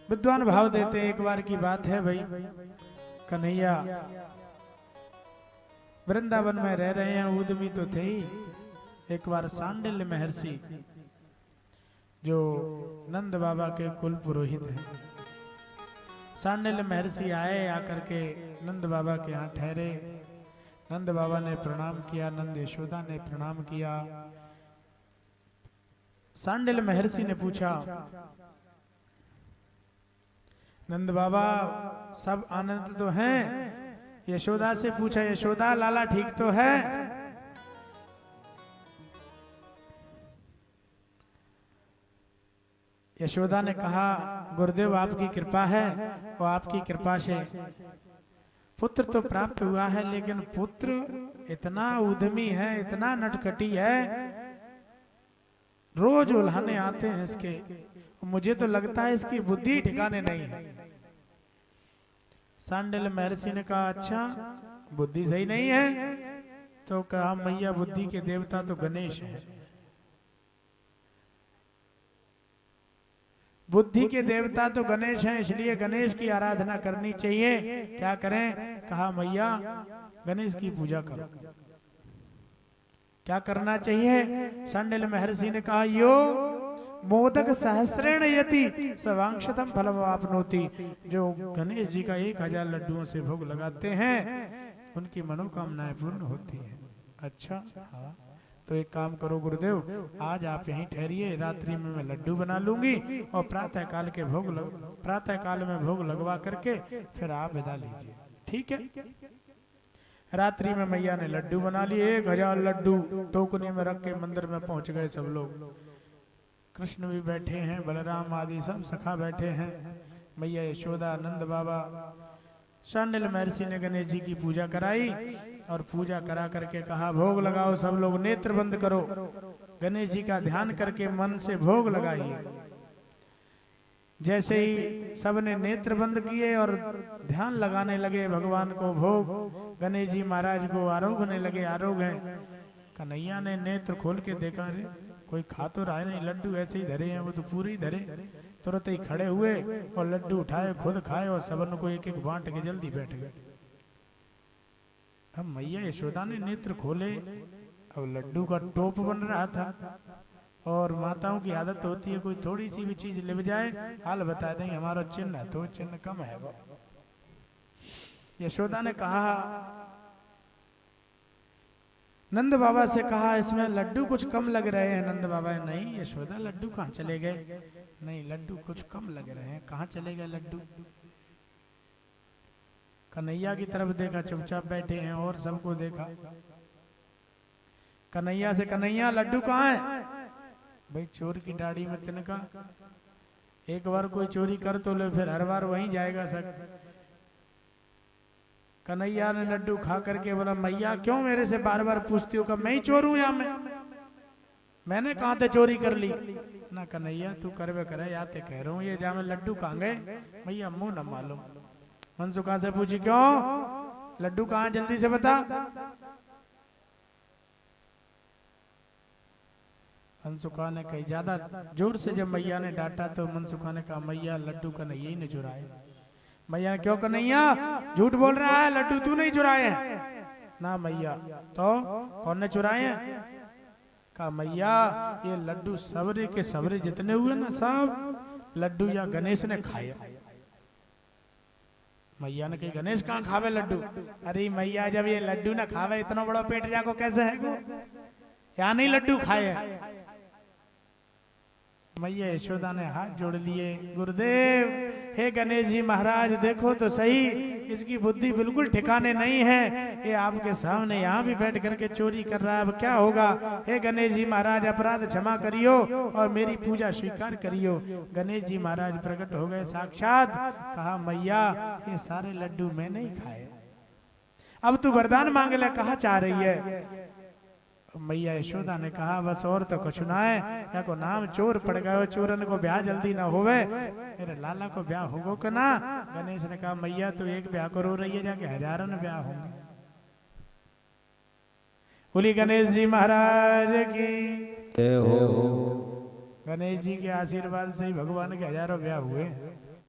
विद्वान भाव देते। एक बार की बात है भाई, कन्हैया वृंदावन में रह रहे हैं, उद्यमी तो थे ही। एक बार सांडिल्य महर्षि जो नंद बाबा के कुल पुरोहित हैं, सांडिल्य महर्षि आए, आकर के नंद बाबा के यहाँ ठहरे। नंद बाबा ने प्रणाम किया, नंद यशोदा ने प्रणाम किया। सांडिल्य महर्षि ने पूछा, नंद बाबा सब आनंद तो हैं? यशोदा से पूछा, यशोदा लाला ठीक तो है? यशोदा ने कहा, गुरुदेव आपकी कृपा है और आपकी कृपा से पुत्र तो प्राप्त हुआ है, लेकिन पुत्र इतना उद्यमी है, इतना नटखटी है, रोज उल्हाने आते हैं इसके। मुझे तो लगता है इसकी बुद्धि ठिकाने नहीं है। सांडिल्य महर्षि ने कहा, अच्छा बुद्धि सही नहीं है? तो कहा, मैया बुद्धि के देवता तो गणेश हैं, बुद्धि के देवता तो गणेश हैं, इसलिए गणेश की आराधना करनी चाहिए। क्या करें? कहा, मैया गणेश की पूजा करो। क्या करना चाहिए? सांडिल्य महर्षि ने कहा, यो मोदक सहस्रेण यति सवांक्षतम फलमाप्नोति। जो गणेश जी का 1000 लड्डुओं से भोग लगाते हैं, उनकी मनोकामनाएं पूर्ण होती हैं। अच्छा हाँ, तो एक काम करो गुरुदेव, आज आप यहीं ठहरिए, रात्रि में मैं लड्डू बना लूंगी और प्रातः काल में भोग लगवा करके फिर आप विदा लीजिए। ठीक है? रात्रि में मैया ने लड्डू बना लिए, 1000 लड्डू टोकने में रख के मंदिर में पहुंच गए सब लोग। कृष्ण भी बैठे हैं, बलराम आदि सब सखा बैठे हैं, मैया यशोदा, नंद बाबा। सांडिल्य महर्षि ने गणेश जी की पूजा कराई और पूजा करा करके कहा, भोग लगाओ सब लोग, नेत्र बंद करो, गणेश जी का ध्यान करके मन से भोग लगाइए। जैसे ही सबने नेत्र बंद किए और ध्यान लगाने लगे भगवान को भोग, गणेश जी महाराज को आरोगने लगे। आरोग हैं। कन्हैया ने नेत्र खोल के देखा, रे कोई खा तो रहा है नहीं, लड्डू ऐसे ही धरे हैं, वो तो पूरे ही धरे। तुरंत ही खड़े हुए और लड्डू उठाए, खुद खाए और सबन को एक एक बांट के जल्दी बैठ गए। अब मैया यशोदा ने नेत्र खोले, अब लड्डू का टोप बन रहा था। और माताओं की आदत होती है, कोई थोड़ी सी भी चीज ले जाए, हाल बता देंगे हमारा चिन्ह है, तो चिन्ह कम है वो। यशोदा ने कहा, नंद बाबा से कहा, इसमें लड्डू कुछ कम लग रहे हैं। नंद बाबा ने, नहीं यशोदा लड्डू कहाँ चले गए? नहीं लड्डू कुछ कम लग रहे हैं, कहाँ चले गए लड्डू? कन्हैया की तरफ देखा, चुपचाप बैठे हैं, और सबको देखा। कन्हैया से, कन्हैया लड्डू कहाँ है? भाई चोर की दाढ़ी में तिनका, एक बार कोई चोरी कर तो ले, फिर हर बार वहीं जाएगा सक। कन्हैया ने लड्डू खा करके बोला, मैया क्यों मेरे से बार बार पूछती हो, कब मैं ही चोर हूं या मैंने कहां से चोरी कर ली? ना कन्हैया तू करवे करे, या ते कह रहा हूं, ये जा में लड्डू कहां गए? मैया मुंह न मालूम। मनसुखा से पूछी, क्यों लड्डू कहां, जल्दी से बता। मनसुखा ने कही, ज्यादा जोर से जब मैया ने डांटा तो मनसुखा ने कहा, मैया लड्डू कन्हैया ही ने चुराए। मैया क्यों कन्हैया झूठ बोल रहा है, लड्डू तू नहीं चुराए हैं? ना मैया, तो कौन ने चुराए हैं? कहा, मैया ये लड्डू सबरे के सबरे जितने हुए ना, सब लड्डू या गणेश ने खाए। मैया ने कही, गणेश कहाँ खावे लड्डू? अरे मैया जब ये लड्डू ना खावे, इतना बड़ा पेट जाको कैसे है को? या नहीं लड्डू खाए? मैया यशोदा ने हाथ जोड़ लिए, गुरुदेव हे गणेश जी महाराज देखो तो सही, इसकी बुद्धि बिल्कुल ठिकाने नहीं है, ये आपके सामने यहाँ भी बैठ करके चोरी कर रहा है, अब क्या होगा? हे गणेश जी महाराज अपराध क्षमा करियो और मेरी पूजा स्वीकार करियो। गणेश जी महाराज प्रकट हो गए साक्षात। कहा, मैया ये सारे लड्डू मैंने ही खाए, अब तू वरदान मांग ले, कहा चाह रही है? मैया यशोदा ने कहा, बस और तो कुछ ना है, या को नाम चोर पड़ गए, चोरन को ब्याह जल्दी ना होवे, मेरे लाला को ब्याह होगो कि ना? गणेश ने कहा, मैया तो एक ब्याह को रो रही है, जाके हजारों ब्याह होंगे। बोली गणेश जी महाराज की। गणेश जी के आशीर्वाद से ही भगवान के हजारों ब्याह हुए।